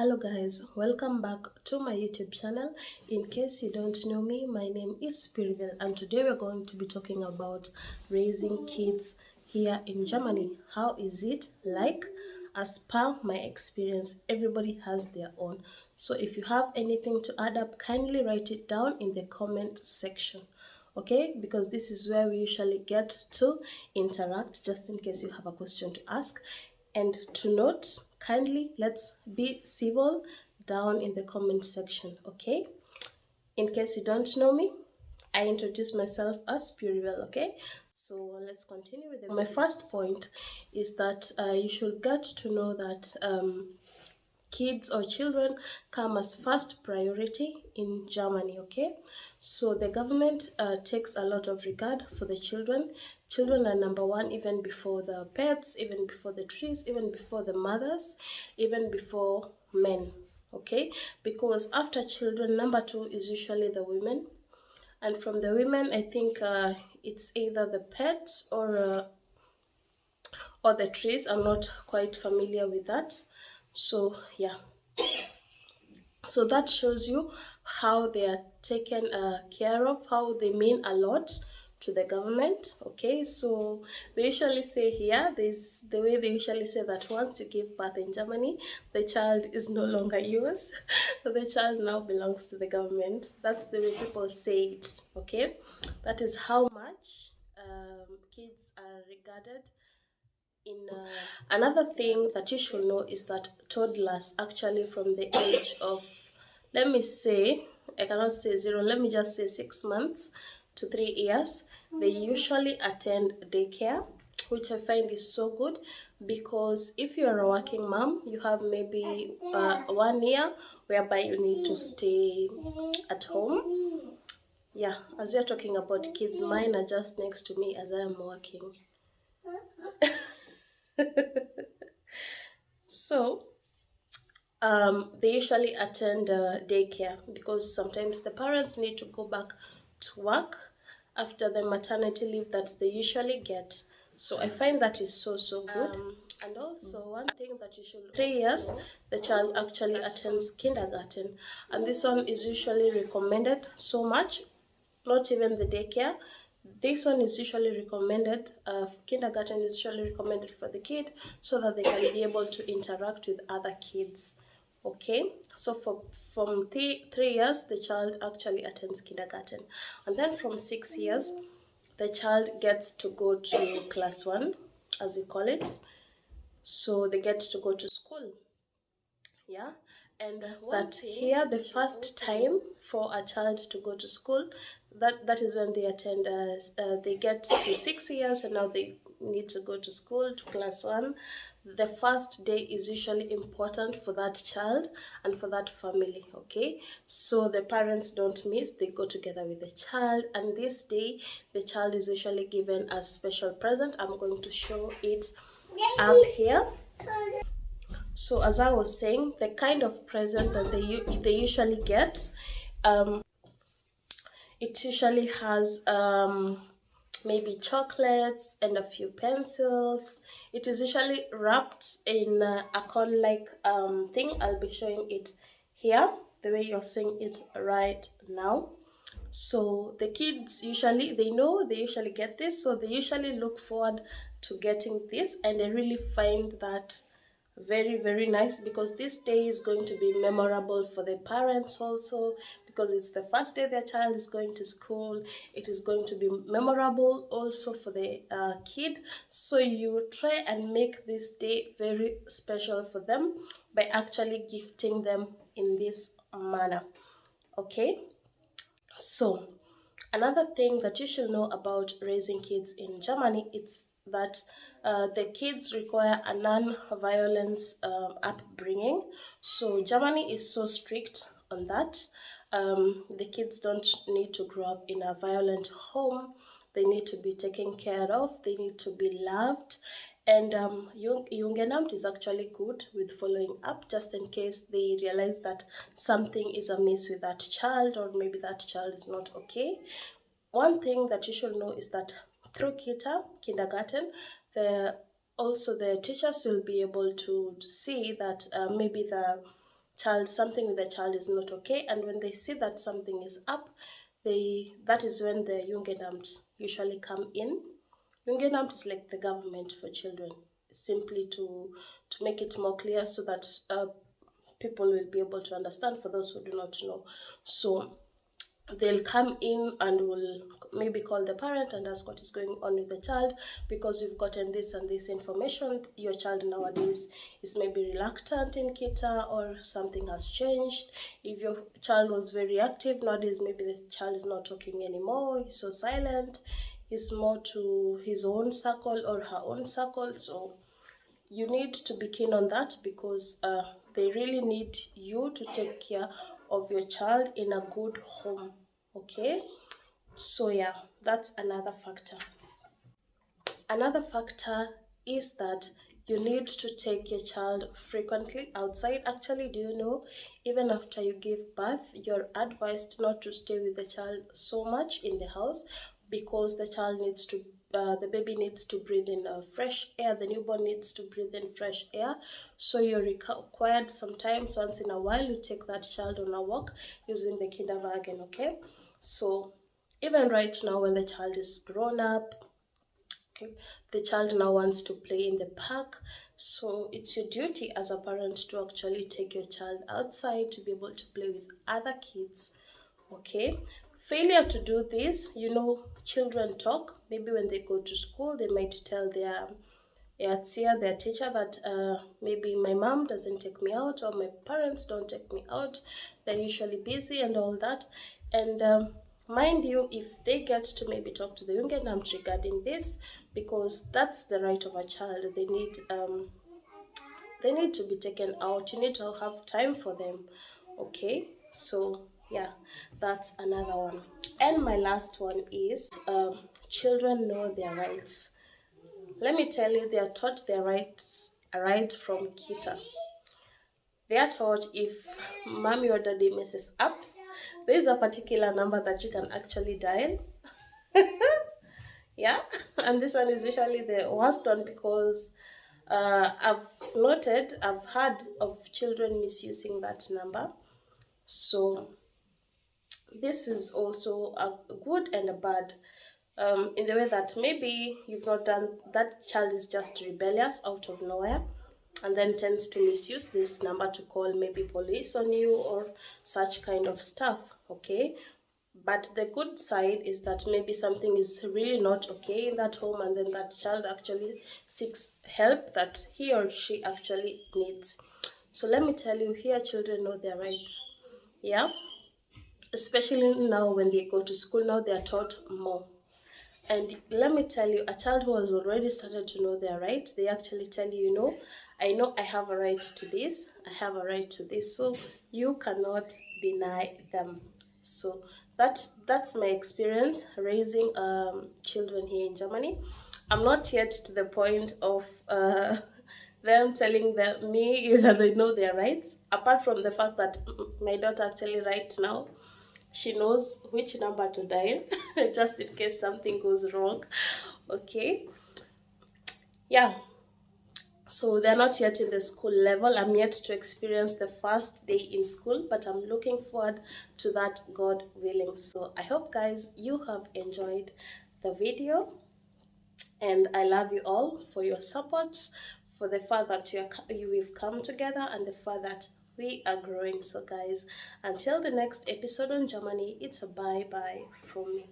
Hello guys, welcome back to my YouTube channel. In case you don't know me, my name is Spirivel and today we're going to be talking about raising kids here in Germany. How is it like? As per my experience, everybody has their own. So if you have anything to add up, kindly write it down in the comment section. Okay, because this is where we usually get to interact, just in case you have a question to ask. And to note, kindly let's be civil down in the comment section. Okay, in case you don't know me, I introduce myself as Purivel. Okay, so let's continue with my first point is that you should get to know that kids or children come as first priority in Germany. Okay, so the government takes a lot of regard for the children. Children are number one, even before the pets, even before the trees, even before the mothers, even before men. Okay, because after children, number two is usually the women, and from the women I think it's either the pet or the trees. I'm not quite familiar with that. So yeah, so that shows you how they are taken care of, how they mean a lot to the government. Okay, so they usually say here, there's the way they usually say that once you give birth in Germany, the child is no longer yours. So the child now belongs to the government. That's the way people say it. Okay, that is how much kids are regarded in another thing that you should know is that toddlers, actually from the age of, let me say, I cannot say zero, let me just say 6 months to 3 years, they usually attend daycare, which I find is so good, because if you are a working mom, you have maybe 1 year whereby you need to stay at home. Yeah, as we are talking about kids, mine are just next to me as I am working. So they usually attend daycare because sometimes the parents need to go back to work after the maternity leave that they usually get. So I find that is so good. And also one thing that you should 3 years the child actually attends kindergarten, and this one is usually recommended so much, not even the daycare. This one is usually recommended, kindergarten is usually recommended for the kid so that they can be able to interact with other kids. Okay, so from 3 years, the child actually attends kindergarten. And then from 6 years, the child gets to go to class one, as we call it. So they get to go to school. Yeah, and that here the first time for a child to go to school, that is when they attend they get to 6 years and now they need to go to school, to class one. The first day is usually important for that child and for that family. Okay, so the parents don't miss, they go together with the child, and this day the child is usually given a special present. I'm going to show it up here. So as I was saying, the kind of present that they usually get, it usually has maybe chocolates and a few pencils. It is usually wrapped in a cone-like thing. I'll be showing it here, the way you're seeing it right now. So the kids usually, they know they usually get this, so they usually look forward to getting this, and I really find that very nice, because this day is going to be memorable for the parents also, because it's the first day their child is going to school. It is going to be memorable also for the kid, so you try and make this day very special for them by actually gifting them in this manner. Okay, so another thing that you should know about raising kids in Germany is that the kids require a non-violence upbringing. So Germany is so strict on that. The kids don't need to grow up in a violent home. They need to be taken care of. They need to be loved. And Jungenamt is actually good with following up, just in case they realize that something is amiss with that child, or maybe that child is not okay. One thing that you should know is that through kindergarten, the teachers will be able to see that maybe the child, something with the child is not okay, and when they see that something is up, that is when the Jugendamt usually come in. Jugendamt is like the government for children, simply to make it more clear so that people will be able to understand for those who do not know. So they'll come in and will maybe call the parent and ask what is going on with the child, because we've gotten this and this information. Your child nowadays is maybe reluctant in kita, or something has changed. If your child was very active, nowadays maybe the child is not talking anymore, he's so silent, he's more to his own circle or her own circle. So you need to be keen on that, because they really need you to take care of your child in a good home. Okay, so yeah, that's another factor. Another factor is that you need to take your child frequently outside. Actually, do you know, even after you give birth, you're advised not to stay with the child so much in the house, because the baby needs to breathe in fresh air, the newborn needs to breathe in fresh air. So you're required sometimes, once in a while, you take that child on a walk using the kinderwagen, okay? So even right now, when the child is grown up, okay, the child now wants to play in the park. So it's your duty as a parent to actually take your child outside to be able to play with other kids. Okay. Failure to do this, children talk. Maybe when they go to school, they might tell their teacher that maybe my mom doesn't take me out, or my parents don't take me out. They're usually busy and all that. And mind you, if they get to maybe talk to the Jugendamt regarding this, because that's the right of a child, they need to be taken out. You need to have time for them. Okay, so yeah, that's another one. And my last one is children know their rights. Let me tell you, they are taught their rights right from kita. They are taught, if mommy or daddy messes up, there is a particular number that you can actually dial. Yeah, and this one is usually the worst one, because I've heard of children misusing that number. So this is also a good and a bad, in the way that maybe you've not done, that child is just rebellious out of nowhere, and then tends to misuse this number to call maybe police on you or such kind of stuff. Okay, but the good side is that maybe something is really not okay in that home, and then that child actually seeks help that he or she actually needs. So let me tell you, here children know their rights. Yeah, especially now when they go to school, now they are taught more. And let me tell you, a child who has already started to know their rights, they actually tell you, I know I have a right to this, I have a right to this, so you cannot deny them. So that's my experience raising children here in Germany. I'm not yet to the point of them telling me that they know their rights, apart from the fact that my daughter actually right now, she knows which number to dial just in case something goes wrong. Okay, yeah, so they're not yet in the school level. I'm yet to experience the first day in school, but I'm looking forward to that, God willing. So I hope, guys, you have enjoyed the video, and I love you all for your supports, for the fact that we've come together, and the fact that we are growing. So guys, until the next episode on Germany, it's a bye bye from me.